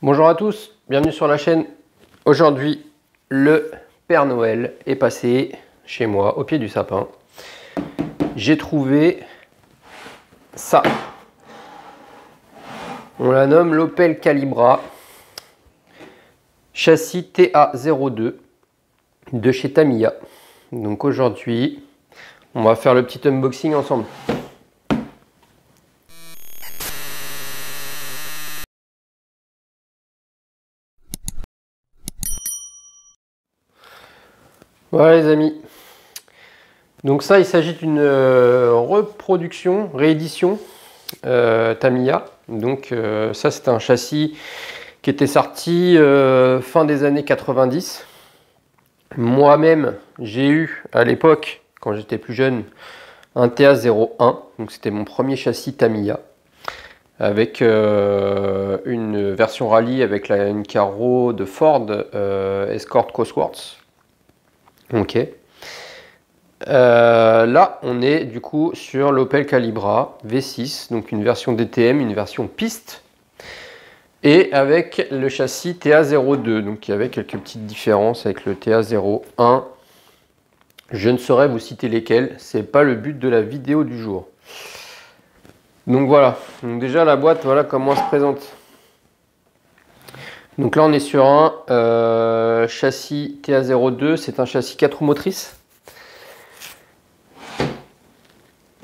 Bonjour à tous, bienvenue sur la chaîne. Aujourd'hui, le Père Noël est passé chez moi au pied du sapin. J'ai trouvé ça. On la nomme l'Opel Calibra, châssis TA02 de chez Tamiya. Donc aujourd'hui, on va faire le petit unboxing ensemble. Voilà les amis. Donc ça, il s'agit d'une reproduction, réédition Tamiya. Donc ça, c'est un châssis qui était sorti fin des années 90. Moi-même, j'ai eu à l'époque, quand j'étais plus jeune, un TA01. Donc c'était mon premier châssis Tamiya. Avec une version rallye avec une carreau de Ford Escort Cosworth. Ok. Là, on est du coup sur l'Opel Calibra V6, donc une version DTM, une version piste, et avec le châssis TA02. Donc il y avait quelques petites différences avec le TA01. Je ne saurais vous citer lesquelles, c'est pas le but de la vidéo du jour. Donc voilà, donc déjà la boîte, voilà comment elle se présente. Donc là on est sur un châssis TA02, c'est un châssis 4 roues motrices.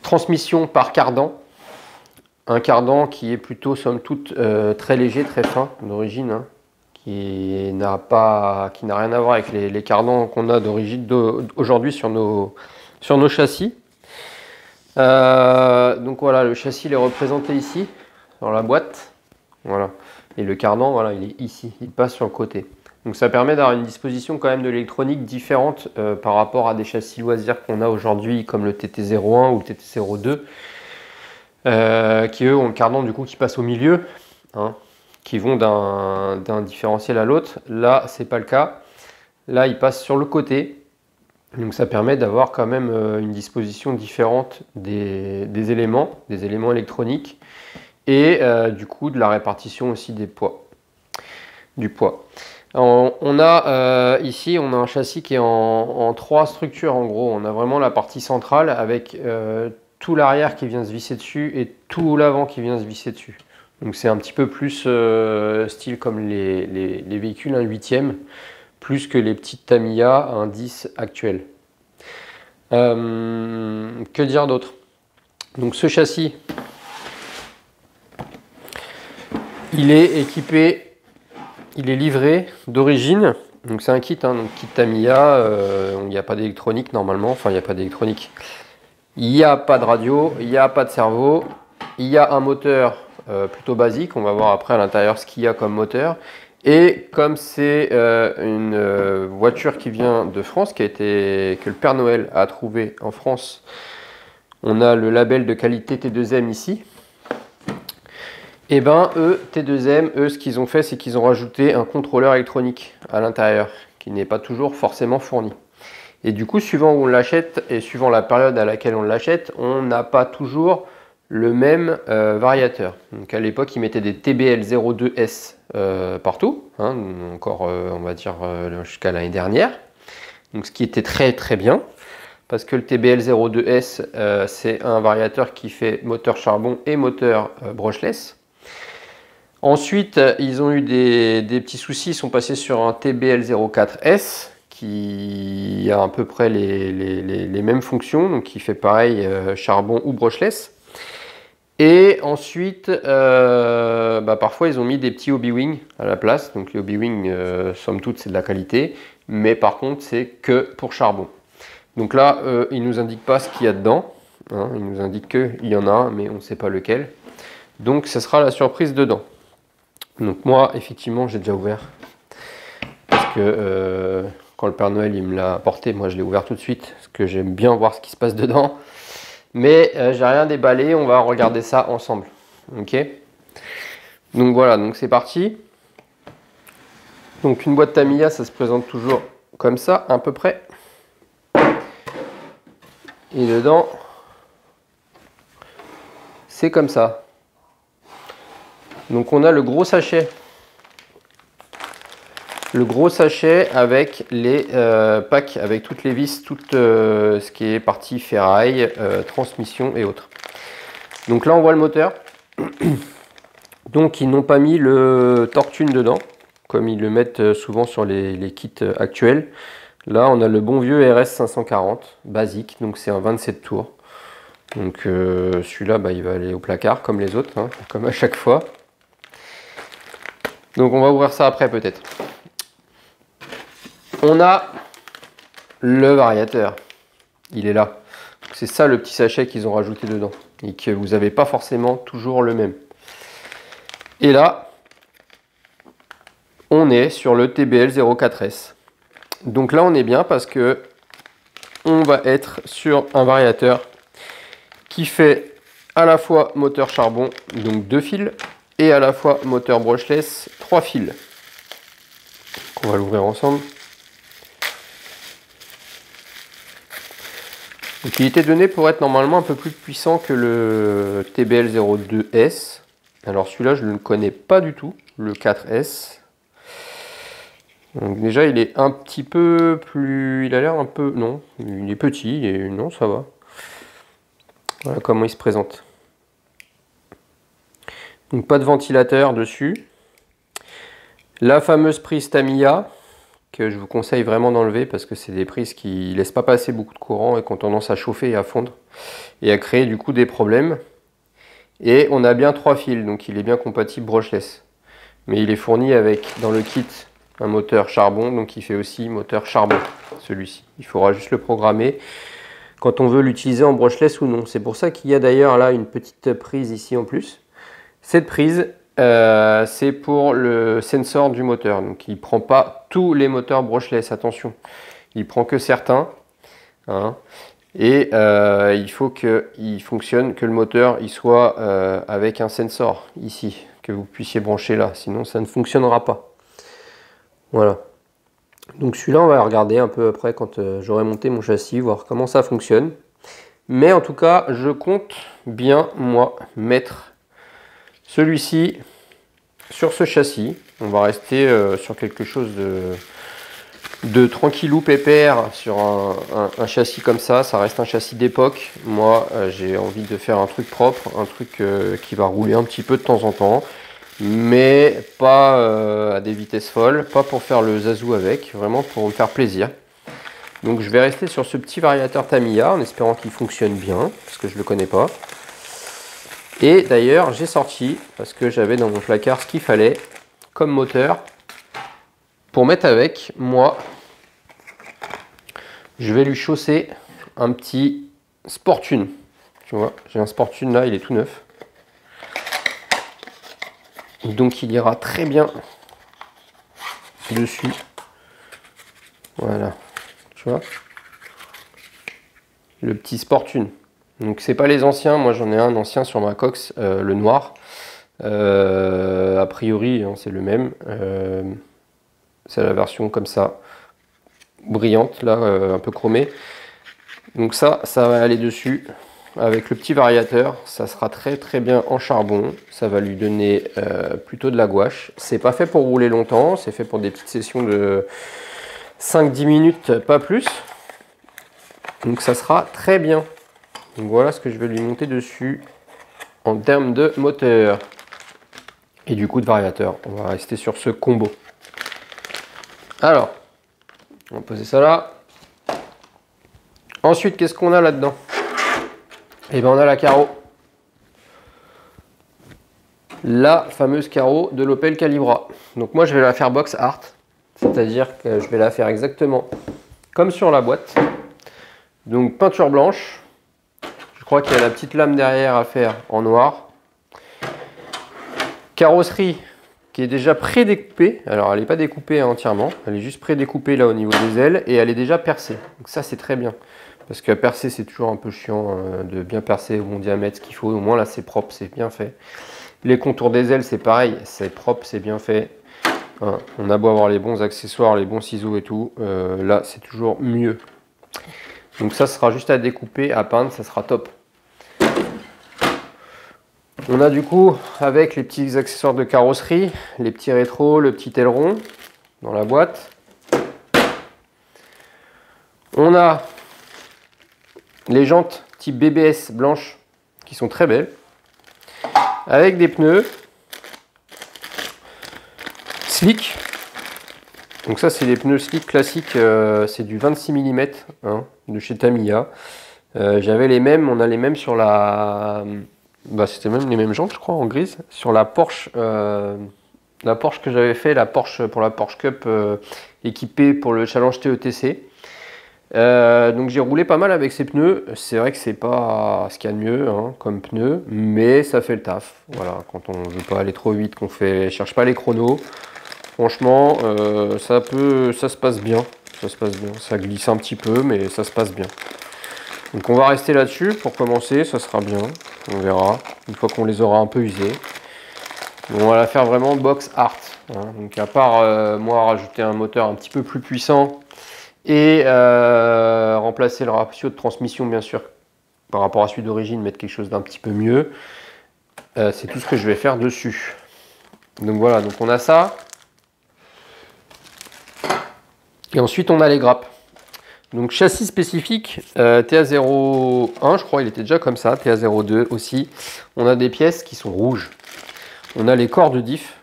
Transmission par cardan. Un cardan qui est plutôt somme toute très léger, très fin d'origine, hein, qui n'a rien à voir avec les cardans qu'on a d'origine aujourd'hui sur nos châssis. Donc voilà, le châssis il est représenté ici, dans la boîte. Voilà. Et le cardan, voilà, il est ici, il passe sur le côté. Donc ça permet d'avoir une disposition quand même de l'électronique différente par rapport à des châssis loisirs qu'on a aujourd'hui, comme le TT01 ou le TT02, qui eux ont le cardan du coup qui passe au milieu, hein, qui vont d'un différentiel à l'autre. Là, c'est pas le cas. Là, il passe sur le côté. Donc ça permet d'avoir quand même une disposition différente des éléments électroniques et du coup de la répartition aussi du poids. On a ici on a un châssis qui est en trois structures en gros. On a vraiment la partie centrale avec tout l'arrière qui vient se visser dessus et tout l'avant qui vient se visser dessus. Donc c'est un petit peu plus style comme les véhicules, un 8e, plus que les petites Tamiya, un 10 actuel. Que dire d'autre? Donc ce châssis, il est équipé, il est livré d'origine. Donc c'est un kit, hein, donc kit Tamiya, il n'y a pas d'électronique normalement, enfin il n'y a pas d'électronique. Il n'y a pas de radio, il n'y a pas de cerveau, il y a un moteur plutôt basique, on va voir après à l'intérieur ce qu'il y a comme moteur. Et comme c'est une voiture qui vient de France, que le Père Noël a trouvé en France, on a le label de qualité T2M ici. Et ben eux, T2M, eux ce qu'ils ont fait, c'est qu'ils ont rajouté un contrôleur électronique à l'intérieur, qui n'est pas toujours forcément fourni. Et du coup, suivant où on l'achète et suivant la période à laquelle on l'achète, on n'a pas toujours le même variateur. Donc à l'époque, ils mettaient des TBL02S partout, hein, encore on va dire jusqu'à l'année dernière. Donc ce qui était très très bien, parce que le TBL02S, c'est un variateur qui fait moteur charbon et moteur brushless. Ensuite, ils ont eu des petits soucis, ils sont passés sur un TBL04S, qui a à peu près les mêmes fonctions, donc qui fait pareil charbon ou brushless. Et ensuite, parfois ils ont mis des petits Hobby-Wing à la place. Donc les Hobby-Wing, somme toute, c'est de la qualité, mais par contre c'est que pour charbon. Donc là, ils ne nous indiquent pas ce qu'il y a dedans, hein, ils nous indiquent qu'il y en a un, mais on ne sait pas lequel. Donc ce sera la surprise dedans. Donc moi, effectivement, j'ai déjà ouvert, parce que quand le Père Noël il me l'a apporté, moi je l'ai ouvert tout de suite, parce que j'aime bien voir ce qui se passe dedans. Mais j'ai rien déballé, on va regarder ça ensemble. Ok. Donc voilà, donc c'est parti. Donc une boîte Tamiya, ça se présente toujours comme ça, à peu près. Et dedans, c'est comme ça. Donc on a le gros sachet le gros sachet avec les packs, avec toutes les vis, tout ce qui est partie ferraille, transmission et autres. Donc là on voit le moteur. Donc ils n'ont pas mis le torque-tune dedans, comme ils le mettent souvent sur les kits actuels. Là on a le bon vieux RS 540 basique, donc c'est un 27 tours. Donc celui-là il va aller au placard comme les autres, hein, comme à chaque fois. Donc on va ouvrir ça après peut-être. On a le variateur, il est là. C'est ça le petit sachet qu'ils ont rajouté dedans et que vous n'avez pas forcément toujours le même. Et là, on est sur le TBL 04S. Donc là, on est bien parce que on va être sur un variateur qui fait à la fois moteur charbon, donc 2 fils, et à la fois moteur brushless, 3 fils. On va l'ouvrir ensemble. Donc il était donné pour être normalement un peu plus puissant que le TBL 02S. Alors celui-là, je ne le connais pas du tout, le 4S. Donc déjà, il est un petit peu plus... Il a l'air un peu... Non, il est petit, et non, ça va. Voilà comment il se présente. Donc pas de ventilateur dessus. La fameuse prise Tamiya, que je vous conseille vraiment d'enlever parce que c'est des prises qui ne laissent pas passer beaucoup de courant et qui ont tendance à chauffer et à fondre et à créer du coup des problèmes. Et on a bien 3 fils, donc il est bien compatible brushless. Mais il est fourni avec, dans le kit, un moteur charbon, donc il fait aussi moteur charbon, celui-ci. Il faudra juste le programmer quand on veut l'utiliser en brushless ou non. C'est pour ça qu'il y a d'ailleurs là une petite prise ici en plus. Cette prise, c'est pour le sensor du moteur. Donc il ne prend pas tous les moteurs brushless, attention. Il prend que certains. Hein. Et il faut qu'il fonctionne, que le moteur il soit avec un sensor ici, que vous puissiez brancher là, sinon ça ne fonctionnera pas. Voilà. Donc celui-là, on va regarder un peu après quand j'aurai monté mon châssis, voir comment ça fonctionne. Mais en tout cas, je compte bien, moi, mettre celui-ci sur ce châssis. On va rester sur quelque chose de tranquillou pépère sur un châssis comme ça. Ça reste un châssis d'époque. Moi, j'ai envie de faire un truc propre, un truc qui va rouler un petit peu de temps en temps, mais pas à des vitesses folles, pas pour faire le zazou avec, vraiment pour me faire plaisir. Donc je vais rester sur ce petit variateur Tamiya en espérant qu'il fonctionne bien, parce que je ne le connais pas. Et d'ailleurs, j'ai sorti, parce que j'avais dans mon placard ce qu'il fallait comme moteur pour mettre avec. Moi, je vais lui chausser un petit Sportune. Tu vois, j'ai un Sportune là, il est tout neuf. Donc il ira très bien dessus. Voilà, tu vois, le petit Sportune. Donc c'est pas les anciens, moi j'en ai un ancien sur ma Cox, le noir. A priori hein, c'est le même. C'est la version comme ça, brillante là, un peu chromée. Donc ça va aller dessus avec le petit variateur. Ça sera très très bien en charbon. Ça va lui donner plutôt de la gouache. C'est pas fait pour rouler longtemps, c'est fait pour des petites sessions de 5-10 minutes, pas plus. Donc ça sera très bien. Donc voilà ce que je vais lui monter dessus en termes de moteur et du coup de variateur. On va rester sur ce combo. Alors, on va poser ça là. Ensuite, qu'est-ce qu'on a là-dedans? Eh bien, on a la carreau. La fameuse carreau de l'Opel Calibra. Donc moi, je vais la faire box art. C'est-à-dire que je vais la faire exactement comme sur la boîte. Donc peinture blanche. Je crois qu'il y a la petite lame derrière à faire en noir. Carrosserie qui est déjà pré-découpée. Alors elle n'est pas découpée entièrement, elle est juste pré-découpée là au niveau des ailes et elle est déjà percée. Donc ça c'est très bien. Parce que percer c'est toujours un peu chiant de bien percer au bon diamètre ce qu'il faut. Au moins là c'est propre, c'est bien fait. Les contours des ailes c'est pareil, c'est propre, c'est bien fait. Hein, on a beau avoir les bons accessoires, les bons ciseaux et tout, là c'est toujours mieux. Donc ça sera juste à découper, à peindre, ça sera top. On a du coup avec les petits accessoires de carrosserie, les petits rétros, le petit aileron. dans la boîte. On a les jantes type BBS blanches qui sont très belles, avec des pneus slick. Donc ça c'est les pneus slick classiques, c'est du 26 mm hein, de chez Tamiya. J'avais les mêmes, on a les mêmes sur la... Bah, c'était même les mêmes jantes je crois en grise. Sur la Porsche que j'avais fait, la Porsche pour la Porsche Cup équipée pour le Challenge TETC. Donc j'ai roulé pas mal avec ces pneus. C'est vrai que c'est pas ce qu'il y a de mieux hein, comme pneus, mais ça fait le taf. Voilà, quand on veut pas aller trop vite, qu'on cherche pas les chronos. Franchement, ça se passe bien. Ça se passe bien. Ça glisse un petit peu, mais ça se passe bien. Donc on va rester là-dessus pour commencer. Ça sera bien. On verra une fois qu'on les aura un peu usés. On va la faire vraiment box art. Hein. Donc à part moi rajouter un moteur un petit peu plus puissant et remplacer le ratio de transmission bien sûr par rapport à celui d'origine, mettre quelque chose d'un petit peu mieux. C'est tout ce que je vais faire dessus. Donc voilà, donc on a ça. Et ensuite on a les grappes. Donc châssis spécifique, TA01, je crois il était déjà comme ça, TA02 aussi. On a des pièces qui sont rouges. On a les corps de diff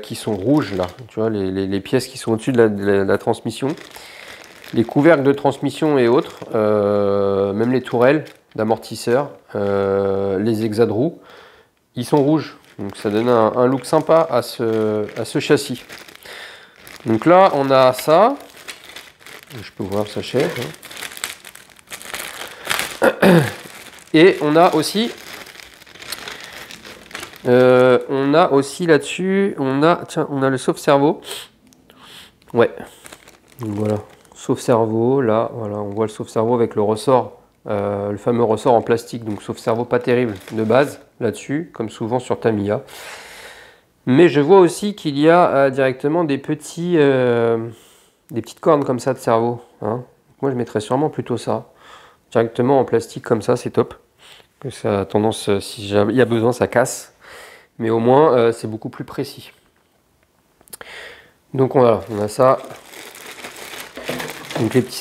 qui sont rouges là, tu vois, les pièces qui sont au-dessus de la transmission. Les couvercles de transmission et autres, même les tourelles d'amortisseurs, les hexas de roues, ils sont rouges. Donc ça donne un look sympa à ce châssis. Donc là, on a ça. Je peux voir le sachet. Et on a aussi là-dessus, on a le sauve-cerveau. Ouais. Donc voilà. Sauve-cerveau, là, voilà, on voit le sauve-cerveau avec le ressort, le fameux ressort en plastique, donc sauve-cerveau pas terrible de base là-dessus, comme souvent sur Tamiya. Mais je vois aussi qu'il y a directement des petites cornes comme ça de cerveau. Hein. Moi, je mettrais sûrement plutôt ça. Directement en plastique comme ça, c'est top. Que ça a tendance, si il y a besoin, ça casse. Mais au moins, c'est beaucoup plus précis. Donc voilà, on a ça. Donc les petits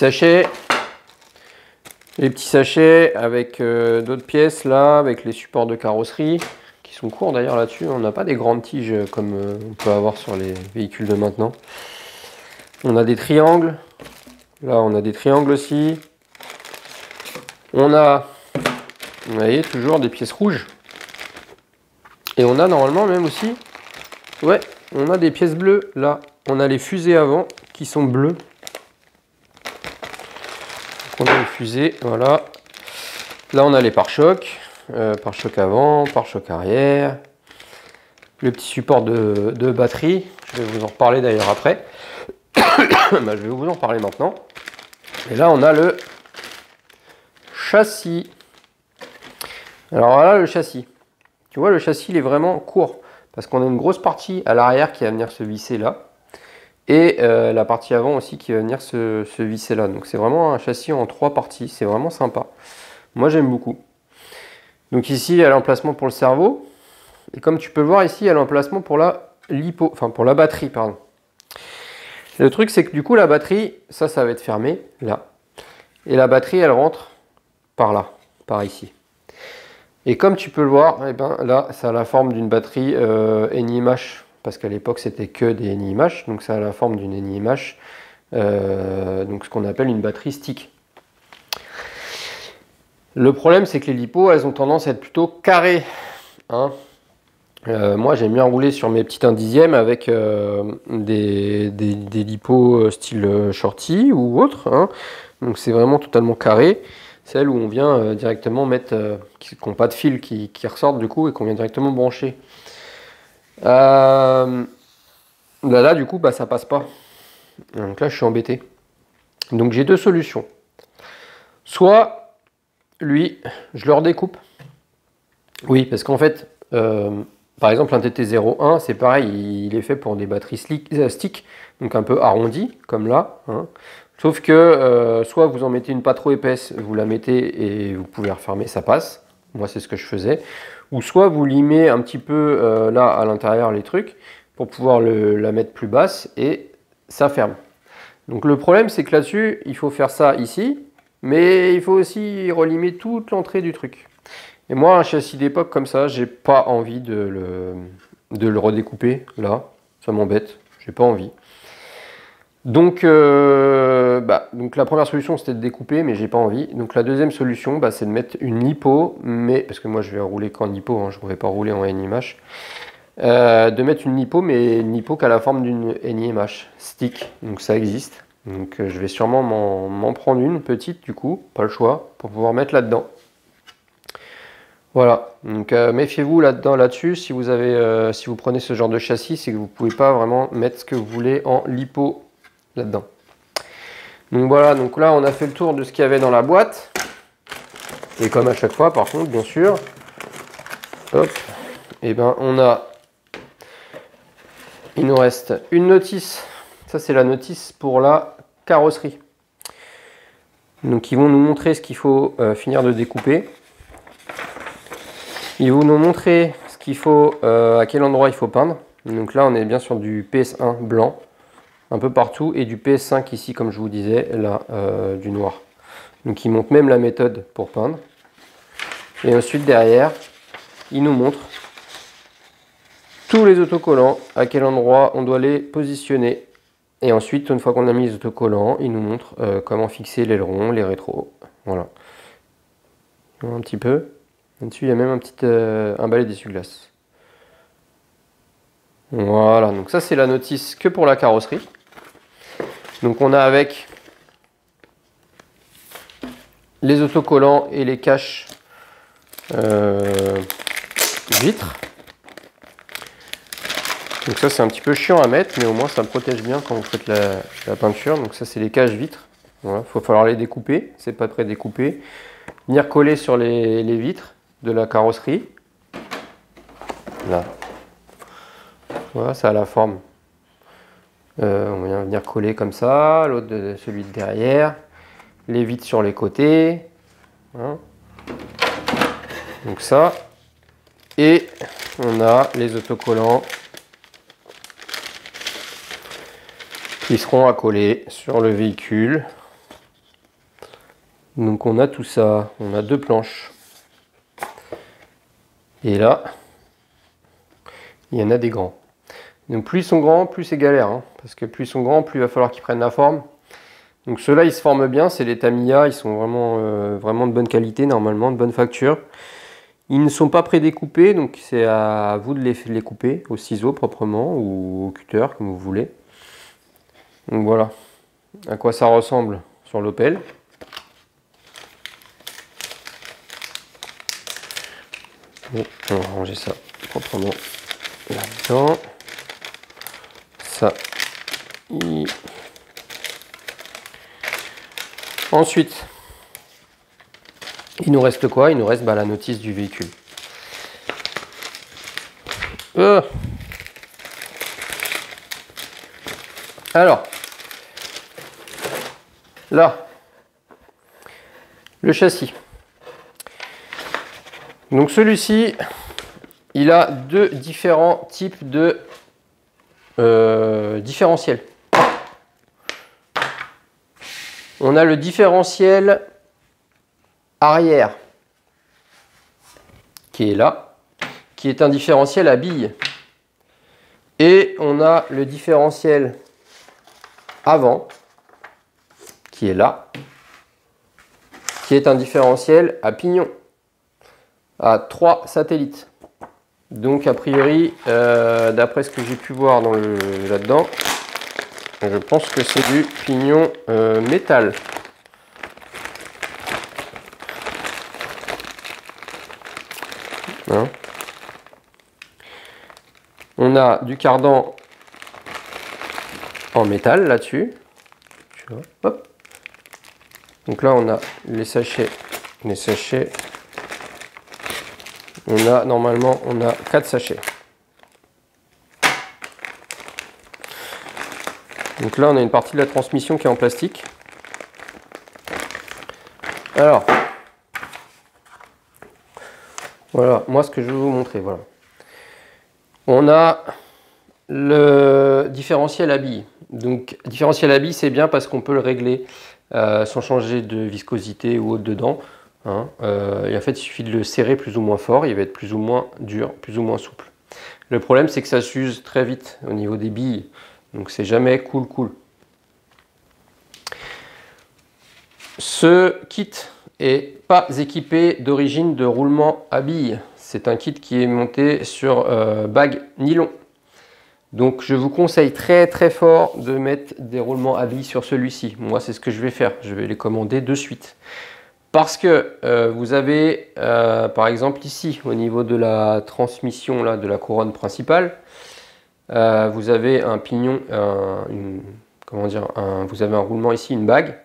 sachets avec d'autres pièces là, avec les supports de carrosserie qui sont courts d'ailleurs là-dessus. On n'a pas des grandes tiges comme on peut avoir sur les véhicules de maintenant. On a des triangles. Là, on a des triangles aussi. On a, vous voyez, toujours des pièces rouges. Et on a normalement même aussi, ouais, on a des pièces bleues là. On a les fusées avant qui sont bleues. On a les fusées, voilà. Là, on a les pare-chocs. Pare-choc avant, pare-choc arrière. Le petit support de batterie. Je vais vous en reparler d'ailleurs après. Bah, je vais vous en parler maintenant. Et là, on a le châssis. Alors voilà le châssis. Tu vois, le châssis, il est vraiment court. Parce qu'on a une grosse partie à l'arrière qui va venir se visser là. Et la partie avant aussi qui va venir se visser là. Donc c'est vraiment un châssis en 3 parties. C'est vraiment sympa. Moi, j'aime beaucoup. Donc ici, il y a l'emplacement pour le cerveau. Et comme tu peux le voir ici, il y a l'emplacement pour pour la batterie, pardon. Le truc, c'est que du coup, la batterie, ça va être fermé, là. Et la batterie, elle rentre par là, par ici. Et comme tu peux le voir, eh ben, là, ça a la forme d'une batterie NiMH. Parce qu'à l'époque, c'était que des NiMH. Donc ça a la forme d'une NiMH. Donc ce qu'on appelle une batterie stick. Le problème, c'est que les lipos, elles ont tendance à être plutôt carrées. Hein. Moi, j'aime bien rouler sur mes petites 1/10 avec des lipos style shorty ou autre. Hein. Donc, c'est vraiment totalement carré. Celles où on vient directement mettre, qui n'ont pas de fil qui ressortent du coup et qu'on vient directement brancher. Là, du coup, bah, ça passe pas. Donc là, je suis embêté. Donc, j'ai 2 solutions. Soit lui, je le redécoupe. Oui, parce qu'en fait, par exemple, un TT01, c'est pareil, il est fait pour des batteries stick, donc un peu arrondies, comme là. Hein. Sauf que soit vous en mettez une pas trop épaisse, vous la mettez et vous pouvez refermer, ça passe. Moi, c'est ce que je faisais. Ou soit vous limez un petit peu là à l'intérieur les trucs pour pouvoir la mettre plus basse et ça ferme. Donc le problème, c'est que là-dessus, il faut faire ça ici, mais il faut aussi relimer toute l'entrée du truc. Et moi, un châssis d'époque comme ça, j'ai pas envie de le redécouper, là. Ça m'embête, j'ai pas envie. Donc la première solution, c'était de découper, mais j'ai pas envie. Donc la deuxième solution, c'est de mettre une lipo, mais parce que moi, je vais rouler qu'en lipo, hein, je ne vais pas rouler en NIMH. De mettre une lipo, mais une lipo qui a la forme d'une NIMH stick, donc ça existe. Donc je vais sûrement m'en prendre une petite du coup, pas le choix, pour pouvoir mettre là-dedans. Voilà, donc méfiez-vous là-dessus, si vous prenez ce genre de châssis, c'est que vous ne pouvez pas vraiment mettre ce que vous voulez en lipo là-dedans. Donc voilà, donc là on a fait le tour de ce qu'il y avait dans la boîte. Et comme à chaque fois, par contre, bien sûr, hop, et il nous reste une notice. Ça, c'est la notice pour la carrosserie. Donc, ils vont nous montrer ce qu'il faut finir de découper. Ils vont nous montrer ce qu'il faut, à quel endroit il faut peindre. Donc là, on est bien sur du PS1 blanc, un peu partout, et du PS5 ici, comme je vous disais, là, du noir. Donc, ils montrent même la méthode pour peindre. Et ensuite, derrière, ils nous montrent tous les autocollants, à quel endroit on doit les positionner. Et ensuite, une fois qu'on a mis les autocollants, il nous montre comment fixer l'aileron, les rétros. Voilà. Un petit peu. Là-dessus, il y a même un balai d'essuie-glace. Voilà, donc ça c'est la notice que pour la carrosserie. Donc on a avec les autocollants et les caches vitres. Donc ça c'est un petit peu chiant à mettre, mais au moins ça protège bien quand vous faites la peinture. Donc ça c'est les caches vitres. Voilà, il va falloir les découper, c'est pas très découpé. Venir coller sur les vitres de la carrosserie. Là. Voilà, ça a la forme. On vient venir coller comme ça, l'autre celui de derrière. Les vitres sur les côtés. Voilà. Donc ça. Et on a les autocollants qui seront à coller sur le véhicule. Donc on a tout ça, on a deux planches. Et là, il y en a des grands. Donc plus ils sont grands, plus c'est galère. Hein, parce que plus ils sont grands, plus il va falloir qu'ils prennent la forme. Donc ceux-là, ils se forment bien, c'est les Tamiya, ils sont vraiment de bonne qualité, normalement, de bonne facture. Ils ne sont pas prédécoupés, donc c'est à vous de les couper au ciseau proprement ou au cutter, comme vous voulez. Donc voilà à quoi ça ressemble sur l'Opel. Et on va ranger ça proprement là-dedans. Ça. Ensuite, il nous reste quoi? Il nous reste la notice du véhicule. Alors, là, le châssis. Donc celui-ci, il a deux différents types de différentiels. On a le différentiel arrière qui est là, qui est un différentiel à billes. Et on a le différentiel avant qui est là, qui est un différentiel à pignon, à 3 satellites. Donc a priori, d'après ce que j'ai pu voir là-dedans, je pense que c'est du pignon métal. Hein, on a du cardan en métal là-dessus. Hop. Donc là, on a les sachets. Normalement, on a 4 sachets. Donc là, on a une partie de la transmission qui est en plastique. Alors, voilà, moi ce que je vais vous montrer, voilà. On a le différentiel à billes. Donc différentiel à billes, c'est bien parce qu'on peut le régler sans changer de viscosité ou autre dedans. Hein. Et en fait, il suffit de le serrer plus ou moins fort, il va être plus ou moins dur, plus ou moins souple. Le problème, c'est que ça s'use très vite au niveau des billes, donc c'est jamais cool. Ce kit est pas équipé d'origine de roulement à billes. C'est un kit qui est monté sur bague nylon. Donc je vous conseille très fort de mettre des roulements à billes sur celui-ci. Moi, c'est ce que je vais faire. Je vais les commander de suite. Parce que vous avez, par exemple ici, au niveau de la transmission là, de la couronne principale, vous avez un pignon, vous avez un roulement ici, une bague,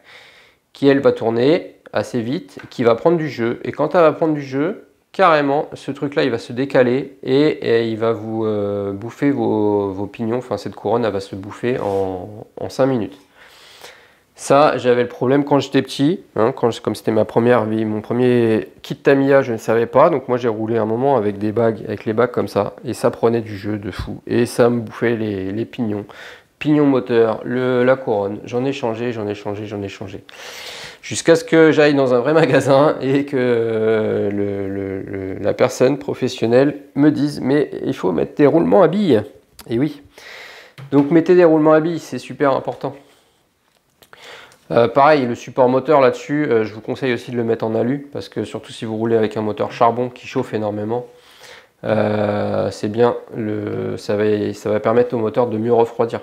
qui elle va tourner assez vite, qui va prendre du jeu. Et quand elle va prendre du jeu, carrément, ce truc-là, il va se décaler et il va vous bouffer vos pignons. Enfin, cette couronne, elle va se bouffer en 5 minutes. Ça, j'avais le problème quand j'étais petit, hein, comme c'était mon premier kit Tamiya, je ne savais pas. Donc moi, j'ai roulé un moment avec des bagues, avec les bagues comme ça, et ça prenait du jeu de fou. Et ça me bouffait les pignons. Pignon moteur, la couronne, j'en ai changé. Jusqu'à ce que j'aille dans un vrai magasin et que la personne professionnelle me dise « mais il faut mettre des roulements à billes ». Et oui, donc mettez des roulements à billes, c'est super important. Pareil, le support moteur là-dessus, je vous conseille aussi de le mettre en alu, parce que surtout si vous roulez avec un moteur charbon qui chauffe énormément, c'est bien, ça va permettre au moteur de mieux refroidir.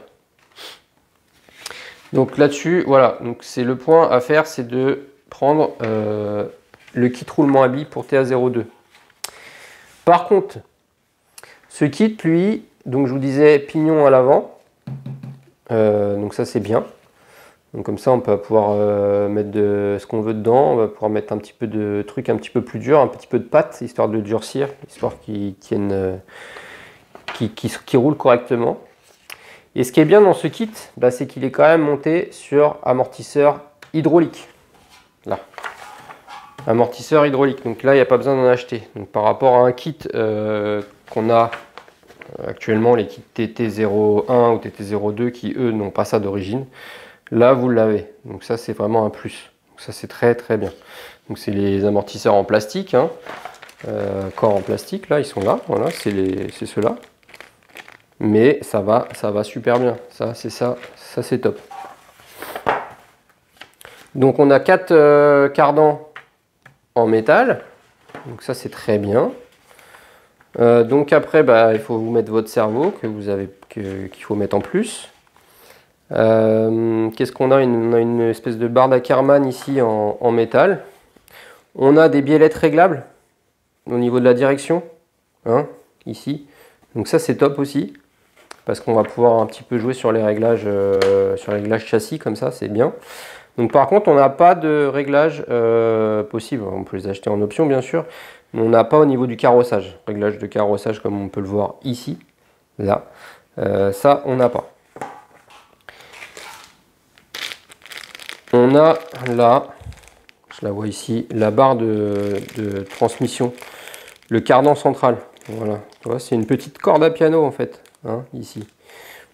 Donc là-dessus, voilà, donc c'est le point à faire, c'est de prendre le kit roulement à billes pour TA02. Par contre, ce kit, lui, donc je vous disais pignon à l'avant, donc ça c'est bien. Donc comme ça, on peut pouvoir mettre ce qu'on veut dedans, on va pouvoir mettre un petit peu de trucs un petit peu plus dur, un petit peu de pâte, histoire de durcir, histoire qu'ils tiennent, qui roulent correctement. Et ce qui est bien dans ce kit, bah, c'est qu'il est quand même monté sur amortisseur hydraulique. Là. Amortisseur hydraulique. Donc là, il n'y a pas besoin d'en acheter. Donc par rapport à un kit qu'on a actuellement, les kits TT01 ou TT02 qui, eux, n'ont pas ça d'origine, là, vous l'avez. Donc ça, c'est vraiment un plus. Donc ça, c'est très bien. Donc c'est les amortisseurs en plastique. Hein. Corps en plastique, là, ils sont là. Voilà, c'est ceux-là. Mais ça va super bien. Ça c'est top. Donc on a 4 cardans en métal. Donc ça c'est très bien. Donc après, bah, il faut vous mettre votre cerveau qu'il faut mettre en plus. Qu'est-ce qu'on a? On a une espèce de barre d'Ackerman ici en métal. On a des biellettes réglables au niveau de la direction. Hein, ici. Donc ça c'est top aussi. Parce qu'on va pouvoir un petit peu jouer sur les réglages châssis, comme ça, c'est bien. Donc par contre, on n'a pas de réglage possible. On peut les acheter en option, bien sûr, mais on n'a pas au niveau du carrossage. Réglage de carrossage, comme on peut le voir ici, là. Ça, on n'a pas. On a là, je la vois ici, la barre de transmission, le cardan central. Voilà, c'est une petite corde à piano, en fait. Hein, ici.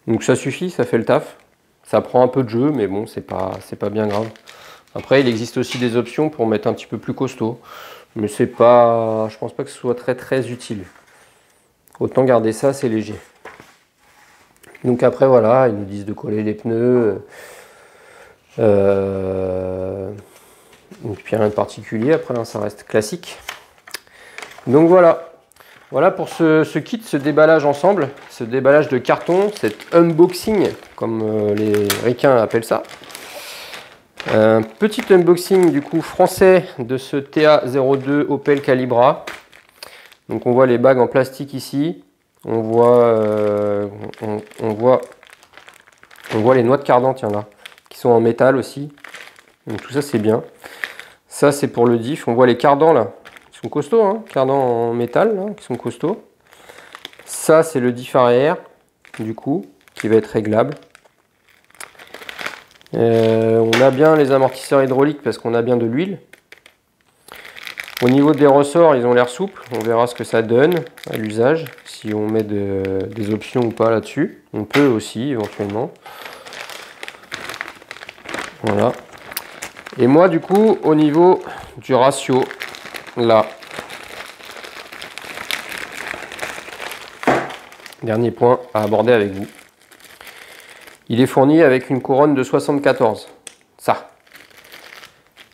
Donc ça suffit, ça fait le taf. Ça prend un peu de jeu, mais bon, c'est pas bien grave. Après, il existe aussi des options pour mettre un petit peu plus costaud. Mais c'est pas, je pense pas que ce soit très utile. Autant garder ça, c'est léger. Donc après, voilà, ils nous disent de coller les pneus. Et puis rien de particulier, après, hein, ça reste classique. Donc voilà. Voilà pour ce kit, ce déballage ensemble, ce déballage de carton, cet unboxing, comme les ricains appellent ça. Un petit unboxing du coup français de ce TA02 Opel Calibra. Donc on voit les bagues en plastique ici, on voit les noix de cardan, tiens là, qui sont en métal aussi. Donc tout ça c'est bien. Ça c'est pour le diff, on voit les cardans là. Sont costauds, hein, cardans en métal, là, qui sont costauds. Ça, c'est le diff arrière, du coup, qui va être réglable. On a bien les amortisseurs hydrauliques parce qu'on a bien de l'huile. Au niveau des ressorts, ils ont l'air souples. On verra ce que ça donne à l'usage, si on met des options ou pas là-dessus. On peut aussi, éventuellement. Voilà. Et moi, du coup, au niveau du ratio, là, dernier point à aborder avec vous. Il est fourni avec une couronne de 74. Ça.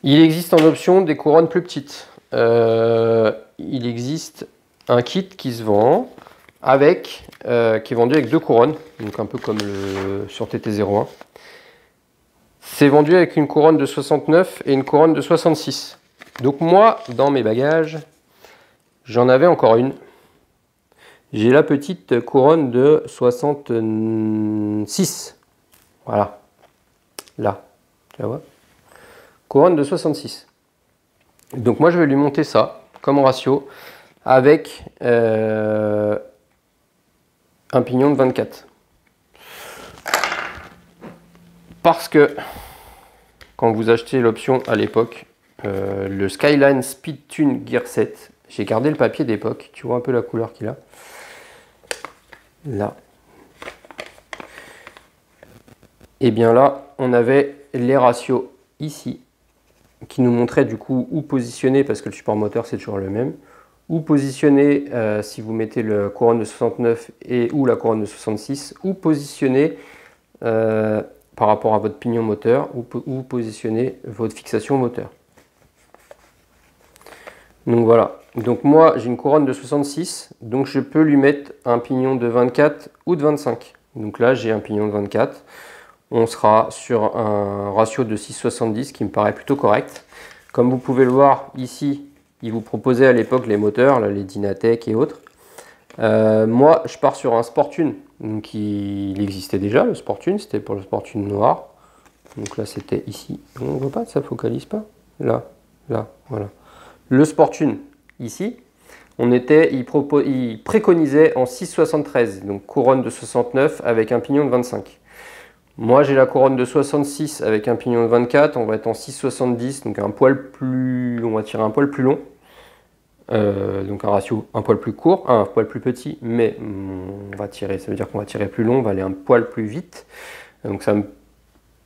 Il existe en option des couronnes plus petites. Il existe un kit qui se vend avec, qui est vendu avec 2 couronnes, donc un peu comme sur TT01. C'est vendu avec une couronne de 69 et une couronne de 66. Donc moi, dans mes bagages, j'en avais encore une. J'ai la petite couronne de 66. Voilà. Là. Tu la vois? Couronne de 66. Donc moi, je vais lui monter ça, comme ratio, avec un pignon de 24. Parce que, quand vous achetez l'option à l'époque, le Skyline Speed Tune Gear Set, j'ai gardé le papier d'époque, tu vois un peu la couleur qu'il a. Là. Et bien là, on avait les ratios ici, qui nous montraient du coup où positionner, parce que le support moteur c'est toujours le même, où positionner si vous mettez le couronne de 69 et ou la couronne de 66, où positionner par rapport à votre pignon moteur, où positionner votre fixation moteur. Donc voilà, donc moi j'ai une couronne de 66, donc je peux lui mettre un pignon de 24 ou de 25. Donc là j'ai un pignon de 24, on sera sur un ratio de 6,70 qui me paraît plutôt correct. Comme vous pouvez le voir ici, ils vous proposaient à l'époque les moteurs, là, les Dynatec et autres. Moi je pars sur un Sportune, donc il existait déjà le Sportune, c'était pour le Sportune noir. Donc là c'était ici, on ne voit pas, ça focalise pas. Là, voilà. Le Sportune, ici, il préconisait en 6,73, donc couronne de 69 avec un pignon de 25. Moi, j'ai la couronne de 66 avec un pignon de 24, on va être en 6,70, donc un poil plus, on va tirer un poil plus long. Donc un ratio un poil plus court, un poil plus petit, mais on va tirer, ça veut dire qu'on va tirer plus long, on va aller un poil plus vite. Donc ça me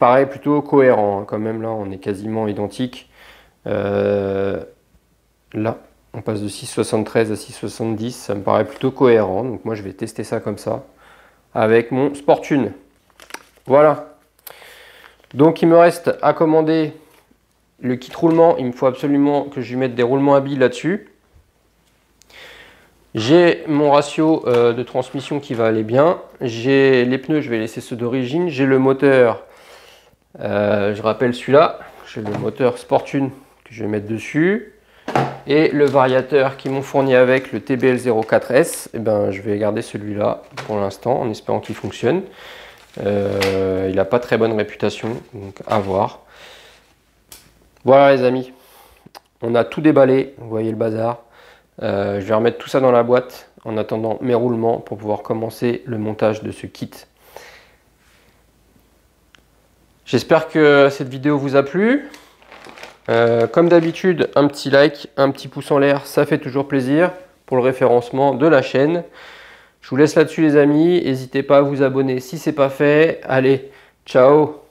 paraît plutôt cohérent, hein, quand même là, on est quasiment identique. Là, on passe de 6,73 à 6,70, ça me paraît plutôt cohérent. Donc moi, je vais tester ça comme ça, avec mon Sportune. Voilà. Donc il me reste à commander le kit roulement. Il me faut absolument que je lui mette des roulements à billes là-dessus. J'ai mon ratio de transmission qui va aller bien. J'ai les pneus, je vais laisser ceux d'origine. J'ai le moteur, je rappelle celui-là. J'ai le moteur Sportune que je vais mettre dessus. Et le variateur qu'ils m'ont fourni avec, le TBL04S, eh ben, je vais garder celui-là pour l'instant en espérant qu'il fonctionne. Il n'a pas très bonne réputation, donc à voir. Voilà les amis, on a tout déballé, vous voyez le bazar. Je vais remettre tout ça dans la boîte en attendant mes roulements pour pouvoir commencer le montage de ce kit. J'espère que cette vidéo vous a plu. Comme d'habitude, un petit like, un petit pouce en l'air, ça fait toujours plaisir pour le référencement de la chaîne. Je vous laisse là-dessus les amis, n'hésitez pas à vous abonner si ce n'est pas fait. Allez, ciao!